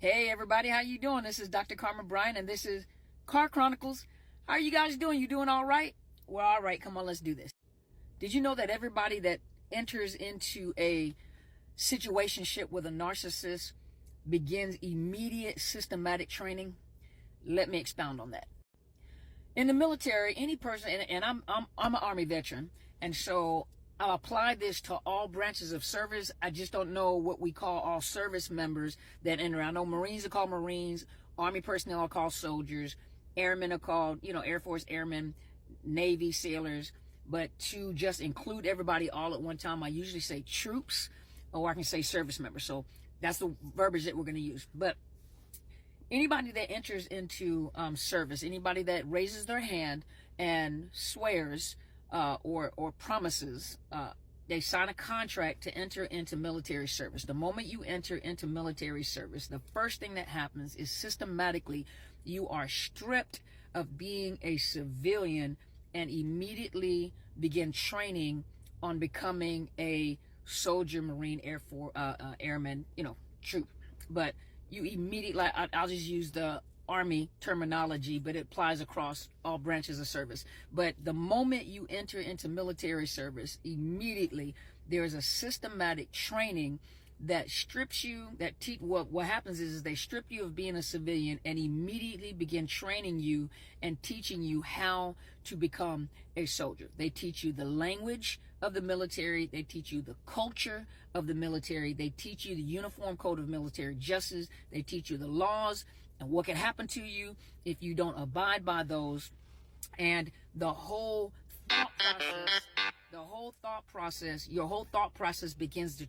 Hey everybody, how you doing? This is Dr. Carmen Bryan and this is Car Chronicles. How are you guys doing? You doing all right? Well, all right, come on, let's do this. Did you know that everybody that enters into a situationship with a narcissist begins immediate systematic training? Let me expound on that. In the military, any person, and I'm an Army veteran, and so I'll apply this to all branches of service. I just don't know what we call all service members that enter. I know Marines are called Marines, Army personnel are called soldiers, airmen are called, Air Force airmen, Navy sailors. But to just include everybody all at one time, I usually say troops, or I can say service members. So that's the verbiage that we're going to use. But anybody that enters into service, anybody that raises their hand and swears or promises, they sign a contract to enter into military service. The moment you enter into military service, the first thing that happens is systematically you are stripped of being a civilian and immediately begin training on becoming a soldier, Marine, Air Force, airman, troop. But you immediately, I'll just use the Army terminology, but it applies across all branches of service. But the moment you enter into military service, immediately there is a systematic training that strips you, what happens is they strip you of being a civilian and immediately begin training you and teaching you how to become a soldier. They teach you the language of the military. They teach you the culture of the military. They teach you the uniform code of military justice. They teach you the laws and what can happen to you if you don't abide by those. And your whole thought process begins to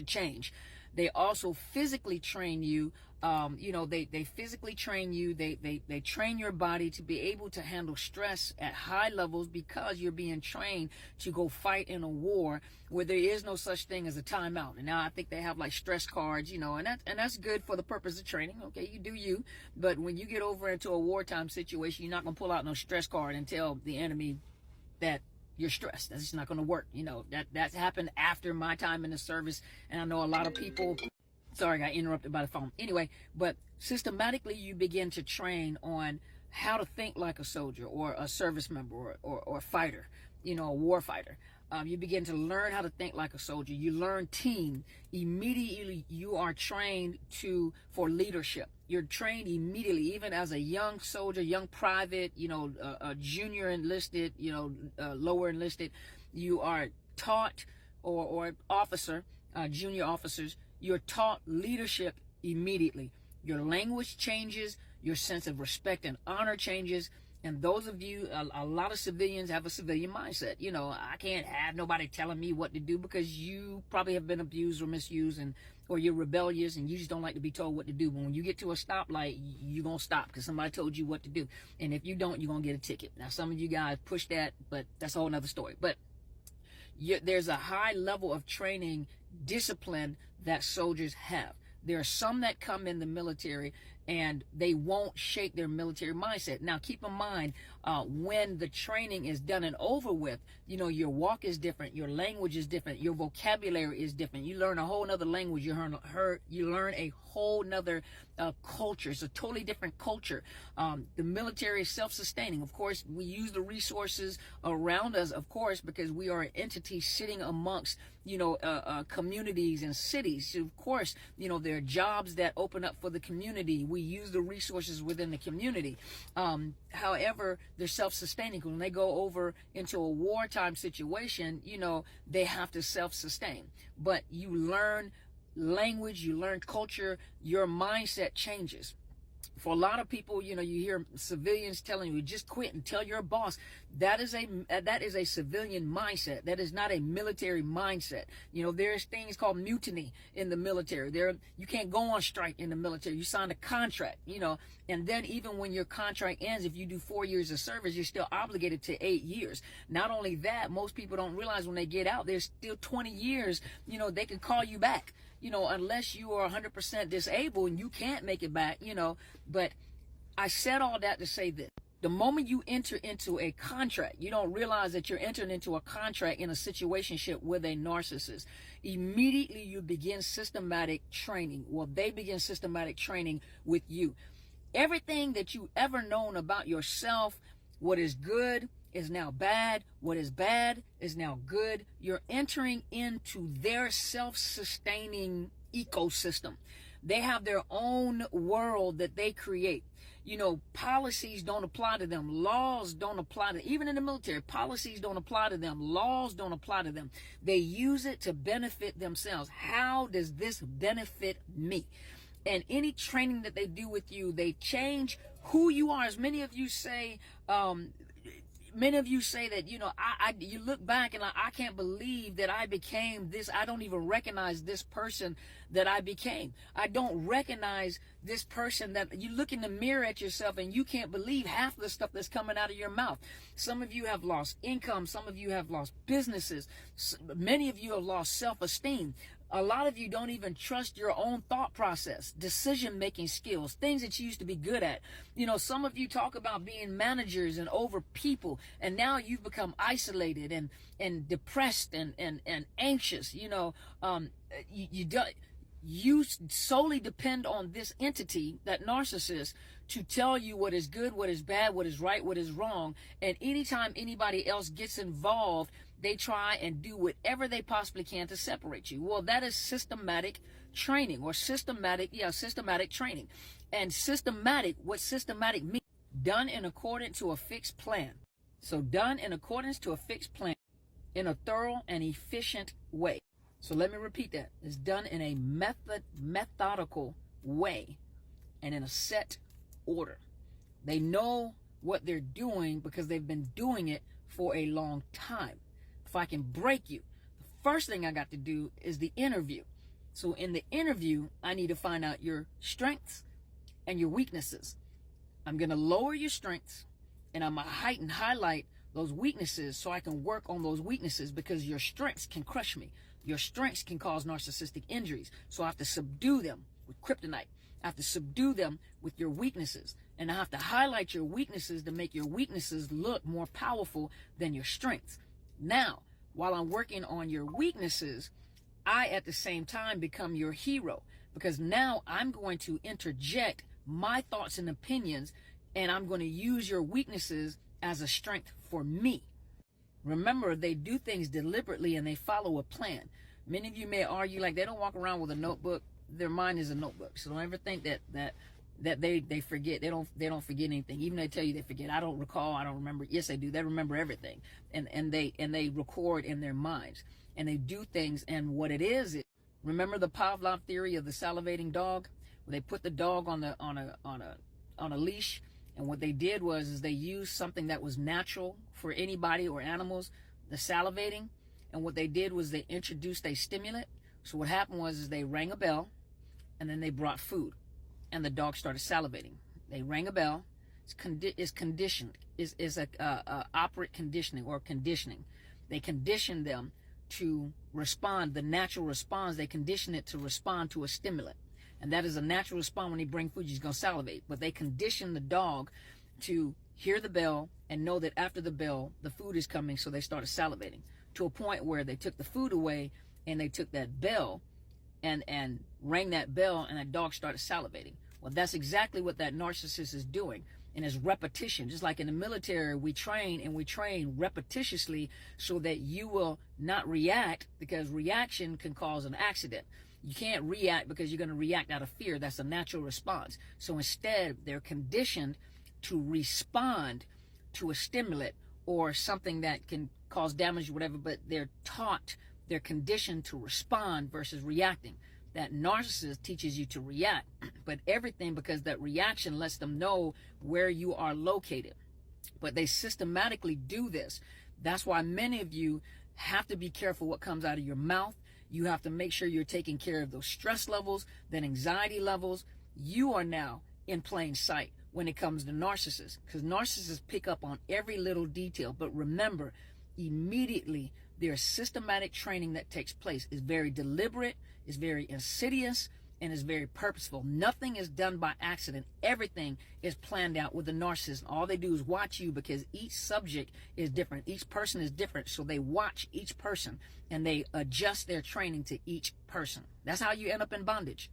change. They also physically train you. They physically train you. They train your body to be able to handle stress at high levels because you're being trained to go fight in a war where there is no such thing as a timeout. And now I think they have like stress cards, and that's good for the purpose of training. Okay, you do you. But when you get over into a wartime situation, you're not going to pull out no stress card and tell the enemy that you're stressed. That's just not going to work. That's happened after my time in the service. And I know a lot of people, sorry, I got interrupted by the phone. Anyway, but systematically you begin to train on how to think like a soldier or a service member or a fighter, a war fighter. You begin to learn how to think like a soldier. You learn team. Immediately you are trained for leadership. You're trained immediately, even as a young soldier, young private, a junior enlisted, lower enlisted. You are taught, or officer, junior officers, you're taught leadership immediately. Your language changes, your sense of respect and honor changes. And those of you, a lot of civilians have a civilian mindset. I can't have nobody telling me what to do because you probably have been abused or misused or you're rebellious and you just don't like to be told what to do. But when you get to a stoplight, you're going to stop because somebody told you what to do. And if you don't, you're going to get a ticket. Now, some of you guys push that, but that's a whole nother story. But there's a high level of training discipline that soldiers have. There are some that come in the military and they won't shake their military mindset. Now, keep in mind, when the training is done and over with, your walk is different, your language is different, your vocabulary is different. You learn a whole nother language, you learn a whole nother culture. It's a totally different culture. The military is self-sustaining. Of course, we use the resources around us, of course, because we are an entity sitting amongst, communities and cities. So of course, there are jobs that open up for the community. We use the resources within the community. However, they're self-sustaining. When they go over into a wartime situation, they have to self-sustain. But you learn language, you learn culture, your mindset changes. For a lot of people, you hear civilians telling you, just quit and tell your boss. That is a civilian mindset. That is not a military mindset. There's things called mutiny in the military. You can't go on strike in the military. You sign a contract, and then even when your contract ends, if you do 4 years of service, you're still obligated to 8 years. Not only that, most people don't realize when they get out, there's still 20 years, they can call you back. Unless you are 100% disabled and you can't make it back, but I said all that to say this. The moment you enter into a contract, you don't realize that you're entering into a contract in a situationship with a narcissist. Immediately you begin systematic training. Well, they begin systematic training with you. Everything that you ever known about yourself, what is good is now bad. What is bad is now good. You're entering into their self-sustaining ecosystem. They have their own world that they create. You know, policies don't apply to them. Laws don't apply to them. Even in the military, policies don't apply to them. Laws don't apply to them. They use it to benefit themselves. How does this benefit me? And any training that they do with you, they change who you are. As many of you say, that, you know, you look back and I can't believe that I became this. I don't even recognize this person that I became. I don't recognize this person. That you look in the mirror at yourself and you can't believe half the stuff that's coming out of your mouth. Some of you have lost income. Some of you have lost businesses. Many of you have lost self-esteem. A lot of you don't even trust your own thought process, decision-making skills, things that you used to be good at. You know, some of you talk about being managers and over people, and now you've become isolated and depressed and anxious. You know, you solely depend on this entity, that narcissist, to tell you what is good, what is bad, what is right, what is wrong. And anytime anybody else gets involved, they try and do whatever they possibly can to separate you. Well, that is systematic training, or systematic training. And what systematic means, done in accordance to a fixed plan. So done in accordance to a fixed plan in a thorough and efficient way. So let me repeat that. It's done in a methodical way and in a set order. They know what they're doing because they've been doing it for a long time. If I can break you, the first thing I got to do is the interview. So in the interview, I need to find out your strengths and your weaknesses. I'm going to lower your strengths and I'm going to highlight those weaknesses so I can work on those weaknesses, because your strengths can crush me. Your strengths can cause narcissistic injuries. So I have to subdue them with kryptonite. I have to subdue them with your weaknesses. And I have to highlight your weaknesses to make your weaknesses look more powerful than your strengths. Now, while I'm working on your weaknesses, I at the same time become your hero, because now I'm going to interject my thoughts and opinions, and I'm going to use your weaknesses as a strength for me. Remember, they do things deliberately and they follow a plan. Many of you may argue like they don't walk around with a notebook. Their mind is a notebook. So don't ever think that they forget. They don't forget anything. Even they tell you they forget. I don't recall. I don't remember. Yes, they do. They remember everything, and they record in their minds, and they do things. And what it is, remember the Pavlov theory of the salivating dog, where they put the dog on a leash, and what they did was they used something that was natural for anybody or animals, the salivating, and what they did was they introduced a stimulant. So what happened was they rang a bell, and then they brought food. And the dog started salivating. They rang a bell. It's conditioned. Is a operant conditioning or conditioning. They condition them to respond. The natural response, they condition it to respond to a stimulant. And that is a natural response. When they bring food, he's going to salivate. But they condition the dog to hear the bell and know that after the bell, the food is coming. So they started salivating, to a point where they took the food away and they took that bell and rang that bell, and that dog started salivating. Well, that's exactly what that narcissist is doing. And it's repetition. Just like in the military, we train repetitiously so that you will not react, because reaction can cause an accident. You can't react because you're going to react out of fear. That's a natural response. So instead, they're conditioned to respond to a stimulant or something that can cause damage or whatever, but they're conditioned to respond versus reacting. That narcissist teaches you to react, but everything because that reaction lets them know where you are located. But they systematically do this. That's why many of you have to be careful what comes out of your mouth. You have to make sure you're taking care of those stress levels, then anxiety levels. You are now in plain sight when it comes to narcissists, because narcissists pick up on every little detail. But remember, immediately there's systematic training that takes place. It's very deliberate, it's very insidious, and is very purposeful. Nothing is done by accident. Everything is planned out with the narcissist. All they do is watch you, because each subject is different. Each person is different. So they watch each person and they adjust their training to each person. That's how you end up in bondage.